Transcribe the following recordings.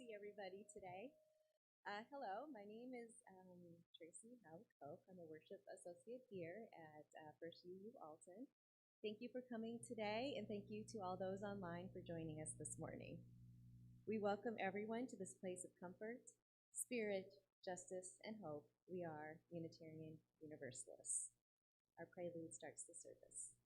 see everybody today. Hello, my name is Tracy Howard-Cope. I'm a worship associate here at First UU Alden. Thank you for coming today, and thank you to all those online for joining us this morning. We welcome everyone to this place of comfort, spirit, justice, and hope. We are Unitarian Universalists. Our prelude starts the service.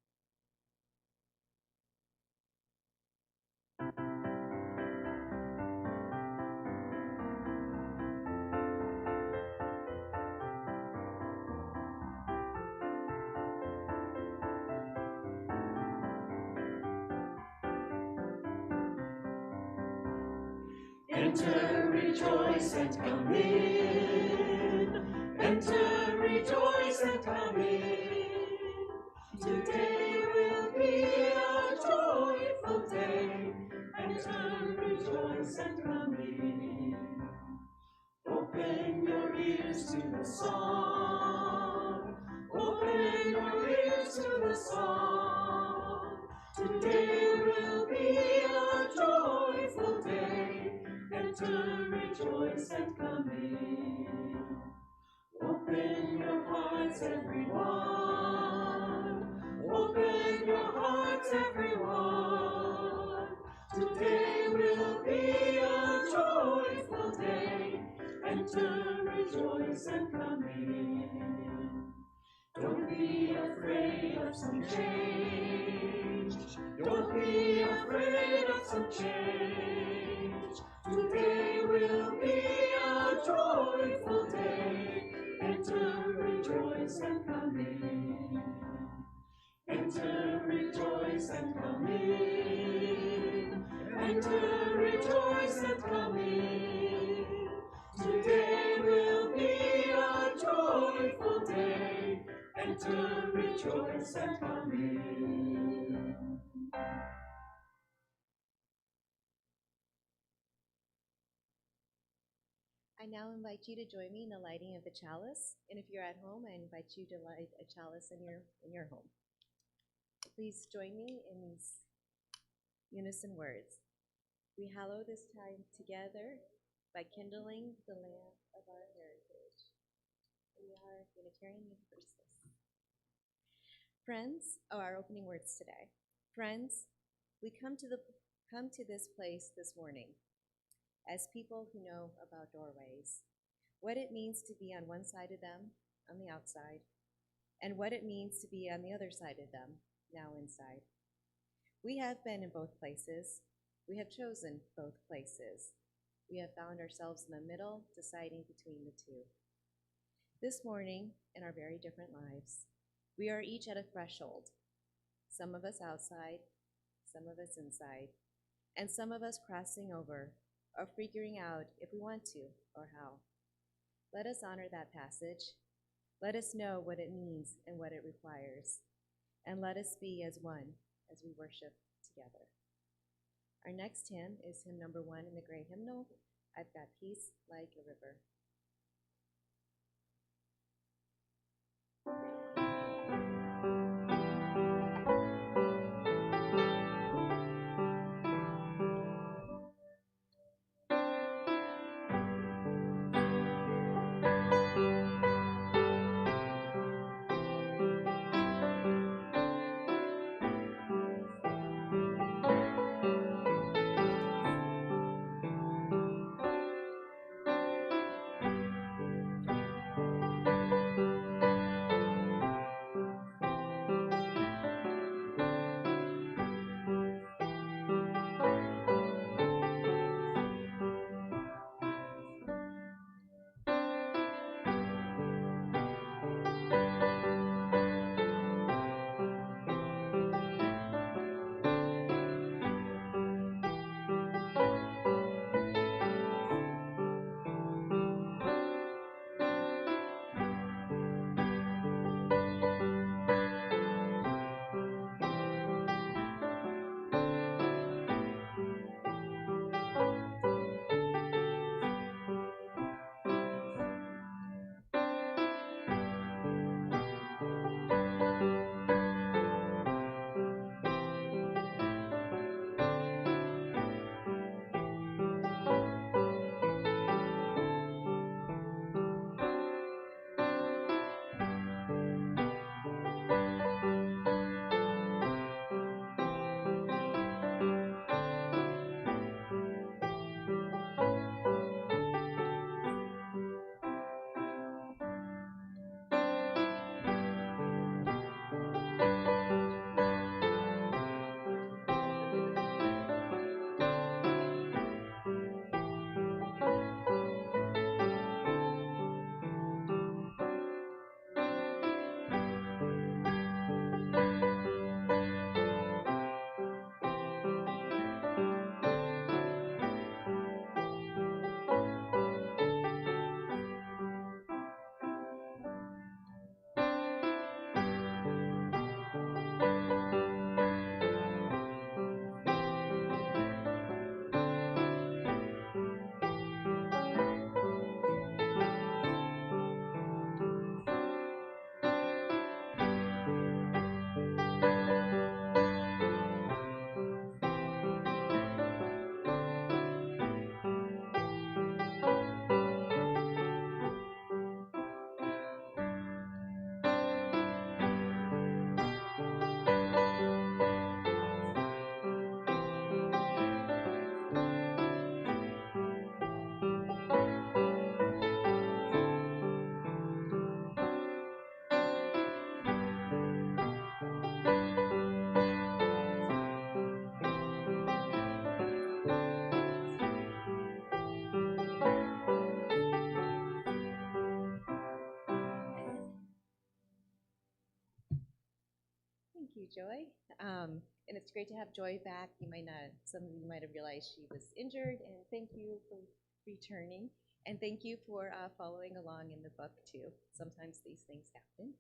Enter, rejoice, and come in. Enter, rejoice, and come in. Today will be a joyful day. Enter, rejoice, and come in. Open your ears to the song. Open your ears to the song. Today will be a joyful day. Enter, rejoice, and come in. Open your hearts, everyone. Open your hearts, everyone. Today will be a joyful day. Enter, rejoice, and come in. Don't be afraid of some change. Don't be afraid of some change. Today will be a joyful day. Enter, rejoice, and come in. Enter, rejoice, and come in. Enter, rejoice, and come in. Today will be a joyful day. Enter, rejoice, and come in. I now invite you to join me in the lighting of the chalice. And if you're at home, I invite you to light a chalice in your home. Please join me in these unison words. We hallow this time together by kindling the lamp of our heritage. We are Unitarian Universalists. Friends, our opening words today. Friends, we come to this place this morning as people who know about doorways, what it means to be on one side of them, on the outside, and what it means to be on the other side of them, now inside. We have been in both places. We have chosen both places. We have found ourselves in the middle, deciding between the two. This morning, in our very different lives, we are each at a threshold, some of us outside, some of us inside, and some of us crossing over or figuring out if we want to or how. Let us honor that passage. Let us know what it means and what it requires. And let us be as one as we worship together. Our next hymn is hymn number 1 in the Grey Hymnal, I've Got Peace Like a River. Thank you, Joy. And it's great to have Joy back. Some of you might have realized she was injured, and thank you for returning. And thank you for following along in the book, too. Sometimes these things happen.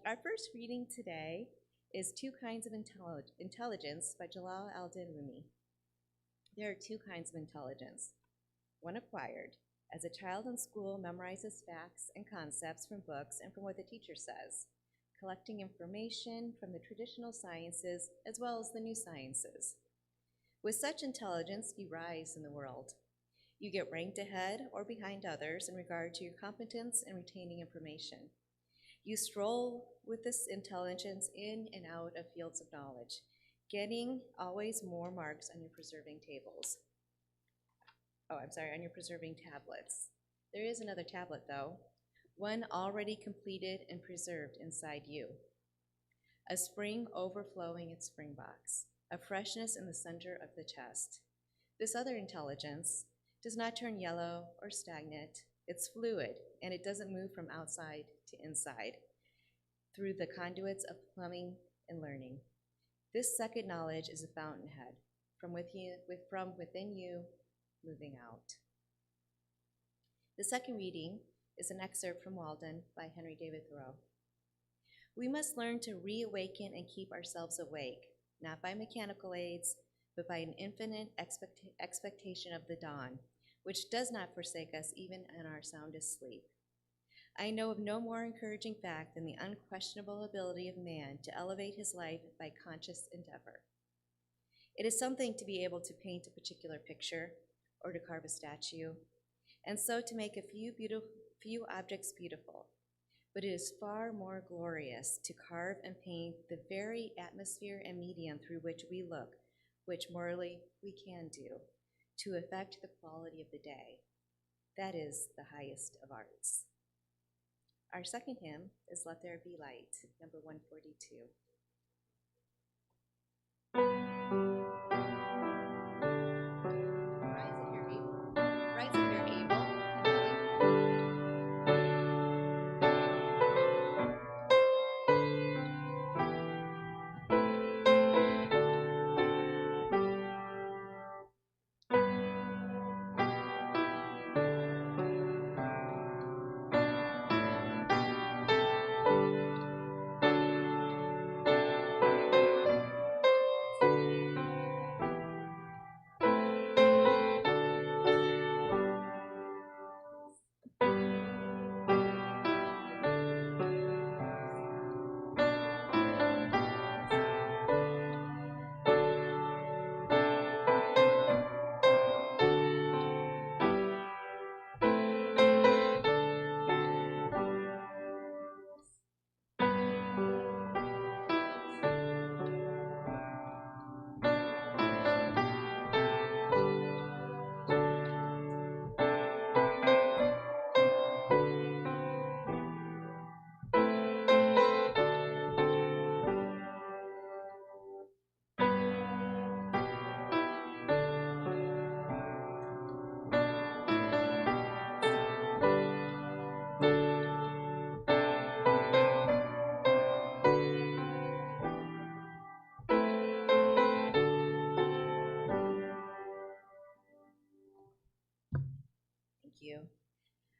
Our first reading today is Two Kinds of Intelligence by Jalal, Alden, Rumi. There are two kinds of intelligence. One acquired. As a child in school memorizes facts and concepts from books and from what the teacher says, collecting information from the traditional sciences as well as the new sciences. With such intelligence, you rise in the world. You get ranked ahead or behind others in regard to your competence in retaining information. You stroll with this intelligence in and out of fields of knowledge, getting always more marks on your preserving tables. On your preserving tablets. There is another tablet, though, one already completed and preserved inside you. A spring overflowing its spring box, a freshness in the center of the chest. This other intelligence does not turn yellow or stagnant. It's fluid, and it doesn't move from outside to inside through the conduits of plumbing and learning. This second knowledge is a fountainhead from within you, moving out. The second reading is an excerpt from Alden by Henry David Thoreau. We must learn to reawaken and keep ourselves awake, not by mechanical aids, but by an infinite expectation of the dawn, which does not forsake us even in our soundest sleep. I know of no more encouraging fact than the unquestionable ability of man to elevate his life by conscious endeavor. It is something to be able to paint a particular picture or to carve a statue, and so to make a few objects beautiful. But it is far more glorious to carve and paint the very atmosphere and medium through which we look, which morally we can do, to affect the quality of the day. That is the highest of arts. Our second hymn is Let There Be Light, number 142.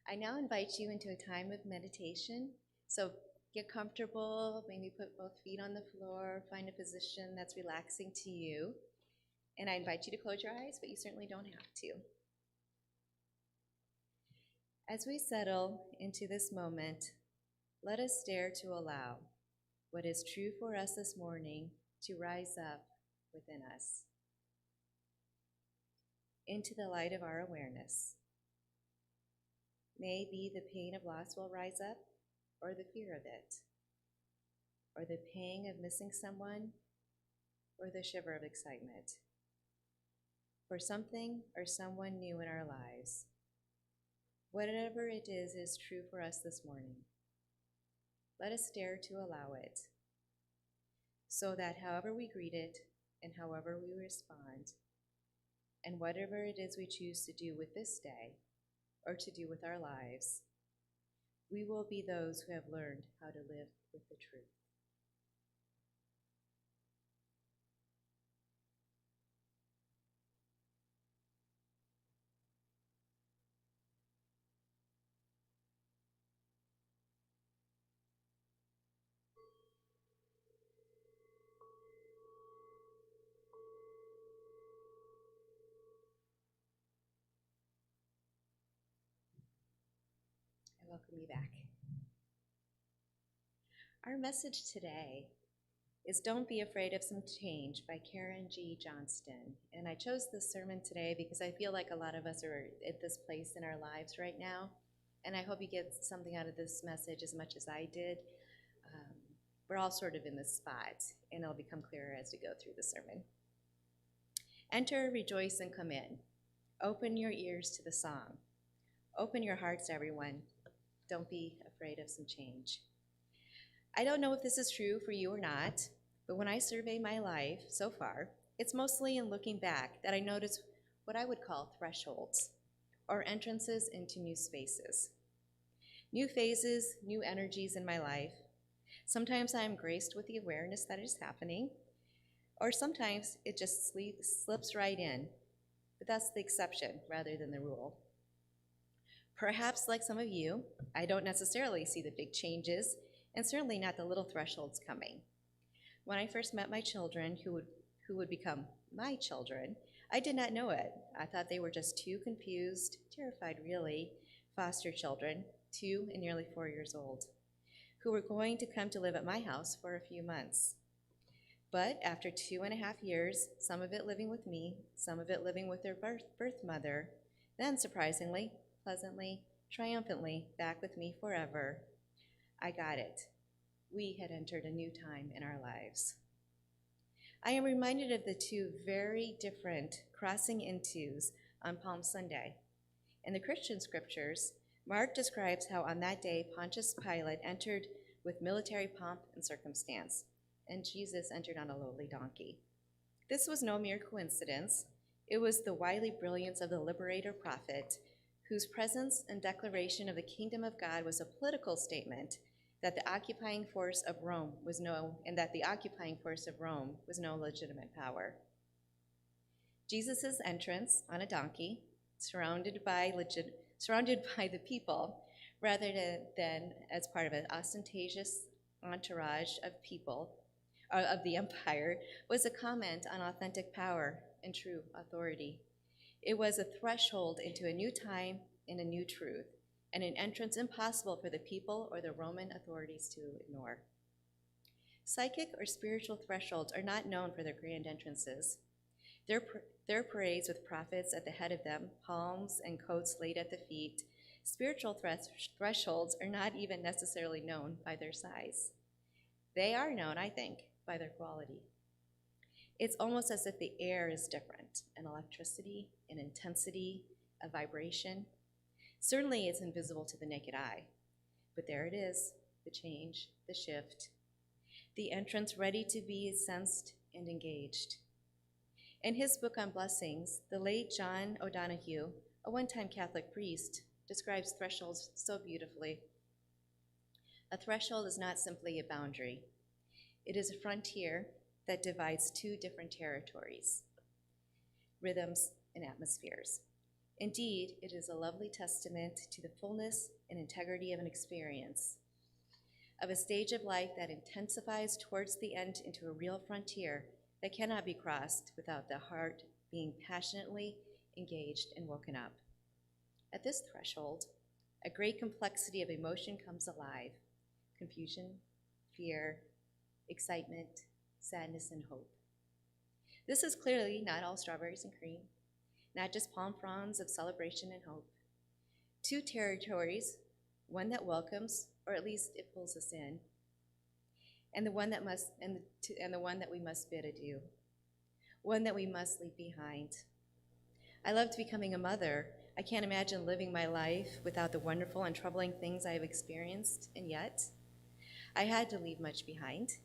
I now invite you into a time of meditation. So get comfortable, maybe put both feet on the floor, find a position that's relaxing to you. And I invite you to close your eyes, but you certainly don't have to. As we settle into this moment, let us dare to allow what is true for us this morning to rise up within us into the light of our awareness. Maybe the pain of loss will rise up, or the fear of it, or the pang of missing someone, or the shiver of excitement for something or someone new in our lives. Whatever it is true for us this morning. Let us dare to allow it, so that however we greet it and however we respond, and whatever it is we choose to do with this day, or to do with our lives, we will be those who have learned how to live with the truth. welcome you back. Our message today is Don't Be Afraid of Some Change by Karen G. Johnston. And I chose this sermon today because I feel like a lot of us are at this place in our lives right now. And I hope you get something out of this message as much as I did. We're all sort of in this spot, and it'll become clearer as we go through the sermon. Enter, rejoice, and come in. Open your ears to the song. Open your hearts, everyone. Don't be afraid of some change. I don't know if this is true for you or not, but when I survey my life so far, it's mostly in looking back that I notice what I would call thresholds, or entrances into new spaces. New phases, new energies in my life. Sometimes I am graced with the awareness that it is happening, or sometimes it just slips right in, but that's the exception rather than the rule. Perhaps like some of you, I don't necessarily see the big changes, and certainly not the little thresholds coming. When I first met my children, who would become my children, I did not know it. I thought they were just two confused, terrified really, foster children, 2 and nearly 4 years old, who were going to come to live at my house for a few months. But after 2.5 years, some of it living with me, some of it living with their birth mother, then surprisingly, pleasantly, triumphantly, back with me forever, I got it. We had entered a new time in our lives. I am reminded of the 2 very different crossing intos on Palm Sunday. In the Christian scriptures, Mark describes how on that day Pontius Pilate entered with military pomp and circumstance, and Jesus entered on a lowly donkey. This was no mere coincidence. It was the wily brilliance of the liberator prophet, whose presence and declaration of the kingdom of God was a political statement that the occupying force of Rome was no legitimate power. Jesus' entrance on a donkey, surrounded by the people, rather than as part of an ostentatious entourage of people, of the empire, was a comment on authentic power and true authority. It was a threshold into a new time and a new truth, and an entrance impossible for the people or the Roman authorities to ignore. Psychic or spiritual thresholds are not known for their grand entrances. Their parades with prophets at the head of them, palms and coats laid at the feet, spiritual thresholds are not even necessarily known by their size. They are known, I think, by their quality. It's almost as if the air is different, an electricity, an intensity, a vibration. Certainly it's invisible to the naked eye, but there it is, the change, the shift, the entrance ready to be sensed and engaged. In his book on blessings, the late John O'Donohue, a one-time Catholic priest, describes thresholds so beautifully. A threshold is not simply a boundary. It is a frontier that divides 2 different territories, rhythms and atmospheres. Indeed, it is a lovely testament to the fullness and integrity of an experience, of a stage of life that intensifies towards the end into a real frontier that cannot be crossed without the heart being passionately engaged and woken up. At this threshold, a great complexity of emotion comes alive: confusion, fear, excitement, sadness, and hope. This is clearly not all strawberries and cream, not just palm fronds of celebration and hope. 2 territories, one that welcomes, or at least it pulls us in, and the one that we must bid adieu, one that we must leave behind. I loved becoming a mother. I can't imagine living my life without the wonderful and troubling things I have experienced, and yet I had to leave much behind,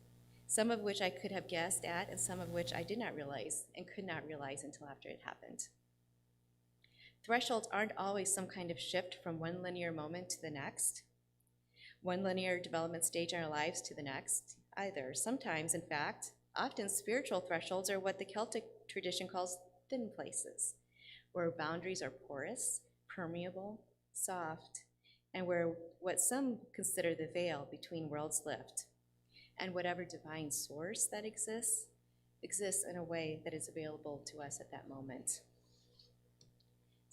some of which I could have guessed at, and some of which I did not realize and could not realize until after it happened. Thresholds aren't always some kind of shift from one linear moment to the next, one linear development stage in our lives to the next either. Sometimes, in fact, often spiritual thresholds are what the Celtic tradition calls thin places, where boundaries are porous, permeable, soft, and where what some consider the veil between worlds lift, and whatever divine source that exists in a way that is available to us at that moment.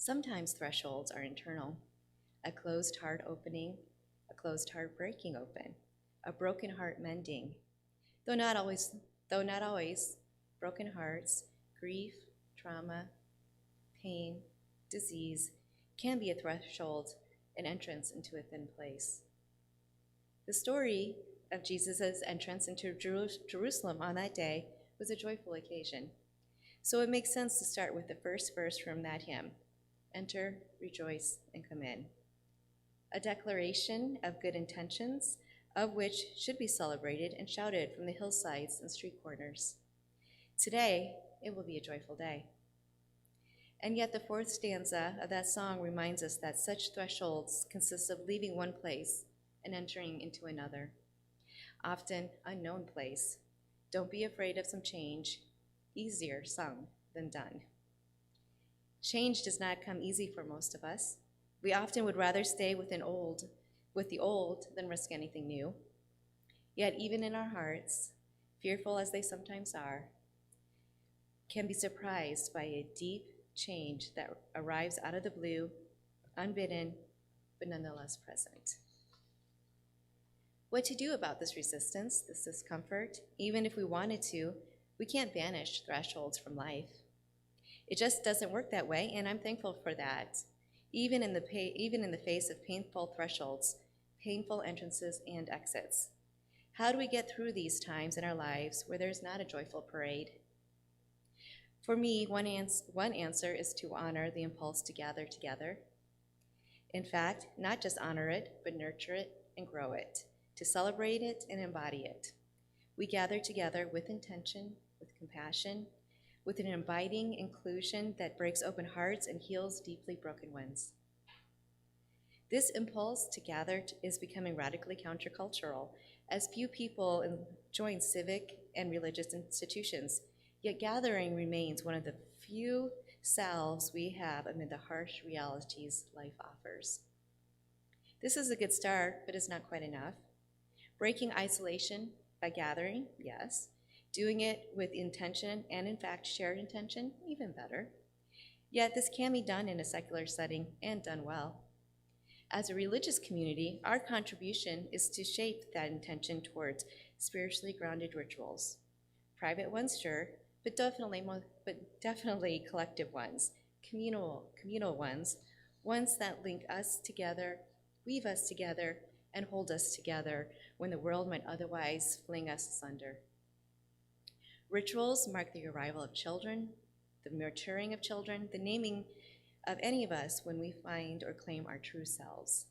Sometimes thresholds are internal, a closed heart opening, closed heart breaking open, a broken heart mending. Though not always, broken hearts, grief, trauma, pain, disease can be a threshold, an entrance into a thin place. The story of Jesus' entrance into Jerusalem on that day was a joyful occasion. So it makes sense to start with the first verse from that hymn, "Enter, rejoice, and come in." A declaration of good intentions, of which should be celebrated and shouted from the hillsides and street corners. Today, it will be a joyful day. And yet the fourth stanza of that song reminds us that such thresholds consist of leaving one place and entering into another, often unknown place. Don't be afraid of some change, easier sung than done. Change does not come easy for most of us. We often would rather stay with the old than risk anything new. Yet even in our hearts, fearful as they sometimes are, can be surprised by a deep change that arrives out of the blue, unbidden, but nonetheless present. What to do about this resistance, this discomfort? Even if we wanted to, we can't banish thresholds from life. It just doesn't work that way, and I'm thankful for that. Even in the face of painful thresholds, painful entrances and exits. How do we get through these times in our lives where there's not a joyful parade? For me, one answer is to honor the impulse to gather together. In fact, not just honor it, but nurture it and grow it, to celebrate it and embody it. We gather together with intention, with compassion, with an inviting inclusion that breaks open hearts and heals deeply broken ones. This impulse to gather is becoming radically countercultural, as few people join civic and religious institutions, yet gathering remains one of the few salves we have amid the harsh realities life offers. This is a good start, but it's not quite enough. Breaking isolation by gathering, yes. Doing it with intention and, in fact, shared intention, even better. Yet this can be done in a secular setting and done well. As a religious community, our contribution is to shape that intention towards spiritually grounded rituals. Private ones, sure, but definitely collective ones, communal ones that link us together, weave us together, and hold us together when the world might otherwise fling us asunder. Rituals mark the arrival of children, the maturing of children, the naming of any of us when we find or claim our true selves.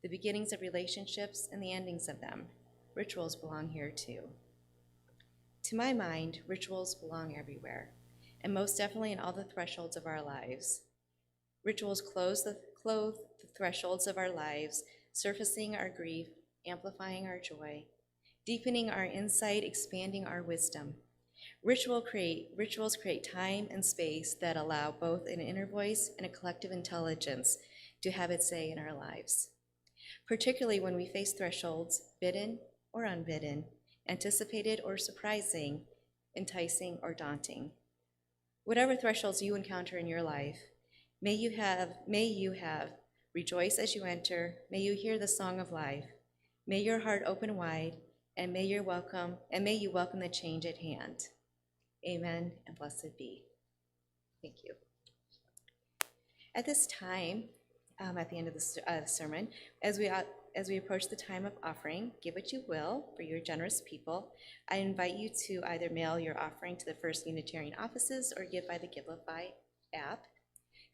The beginnings of relationships and the endings of them. Rituals belong here too. To my mind, rituals belong everywhere, and most definitely in all the thresholds of our lives. Rituals clothe the thresholds of our lives, surfacing our grief, amplifying our joy, deepening our insight, expanding our wisdom. Rituals create time and space that allow both an inner voice and a collective intelligence to have its say in our lives, particularly when we face thresholds, bidden or unbidden, anticipated or surprising, enticing or daunting. Whatever thresholds you encounter in your life, may you have rejoice as you enter, may you hear the song of life, may your heart open wide, and may you welcome the change at hand. Amen, and blessed be. Thank you. At this time, at the end of the sermon, as we approach the time of offering, give what you will for your generous people. I invite you to either mail your offering to the First Unitarian offices or give by the Givelify app.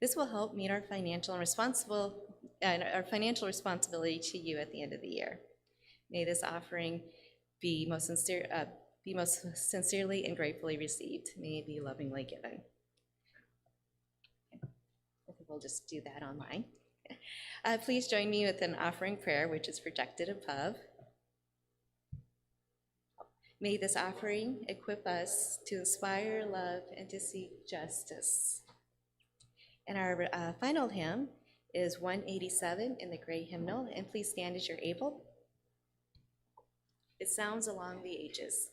This will help meet our financial responsibility to you at the end of the year. May this offering be most sincerely and gratefully received. May it be lovingly given. I think we'll just do that online. Please join me with an offering prayer, which is projected above. May this offering equip us to inspire love and to seek justice. And our final hymn is 187 in the Grey Hymnal, and please stand as you're able. It sounds along the ages.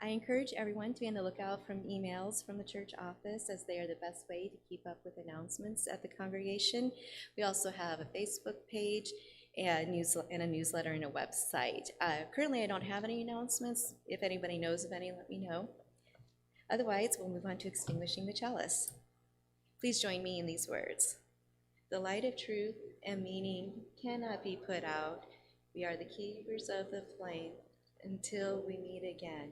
I encourage everyone to be on the lookout from emails from the church office, as they are the best way to keep up with announcements at the congregation. We also have a Facebook page and a newsletter and a website. Currently, I don't have any announcements. If anybody knows of any, let me know. Otherwise, we'll move on to Extinguishing the Chalice. Please join me in these words. The light of truth and meaning cannot be put out. We are the keepers of the flame until we meet again.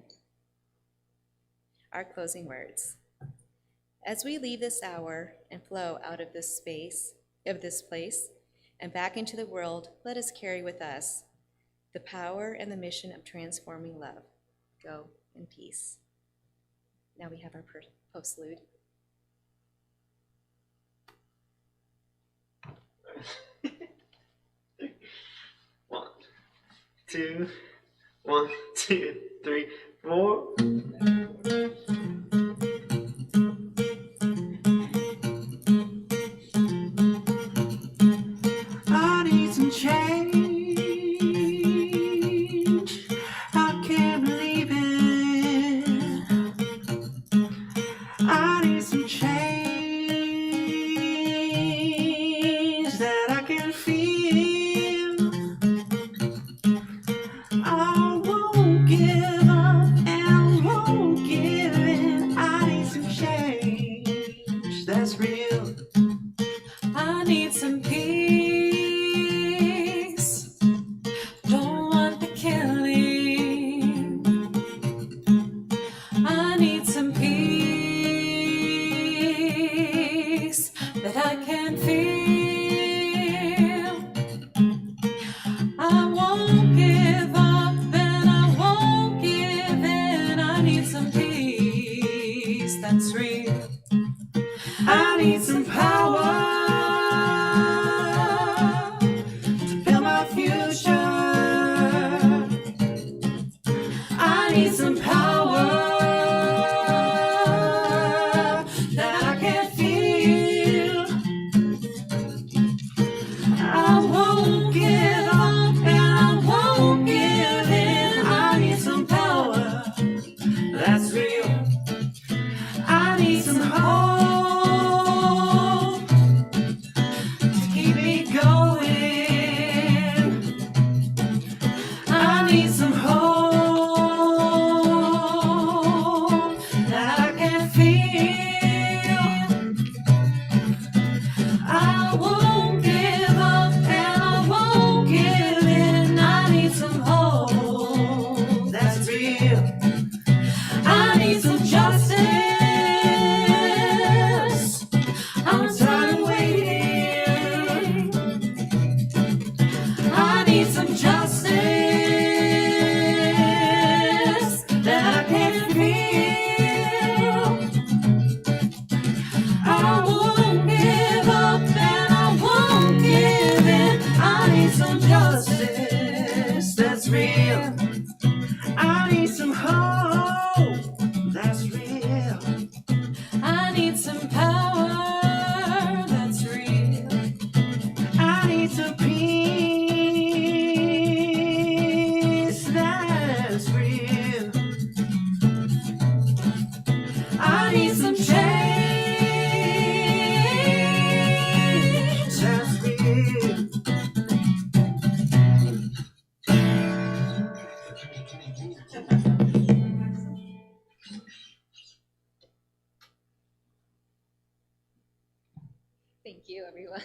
Our closing words. As we leave this hour and flow out of this place, and back into the world, let us carry with us the power and the mission of transforming love. Go in peace. Now we have our postlude. 1, 2, 1, 2, 3, 4. I need some change. I can't believe it. I need some change that I can feel. I won't give up and I won't give in. I need some change that's real. I need some peace. Don't want the killing. I need some peace that I can feel. I won't give up and I won't give in. I need some peace that's real. I need some power to build my future. I need some power that I can feel. I won't give up and I won't give in. I need some power that's real. I need some hope to keep me going. I need some hope that I can feel. I won't give up and I won't give in. I need some hope that's real. I need some justice. I'm tired of waiting. I need some justice that I can feel. I won't give up and I won't give in. I need some justice that's real. I need some hope that's real. I need some power that's real. I need some peace that's real. I need some change that's real. Thank you, everyone.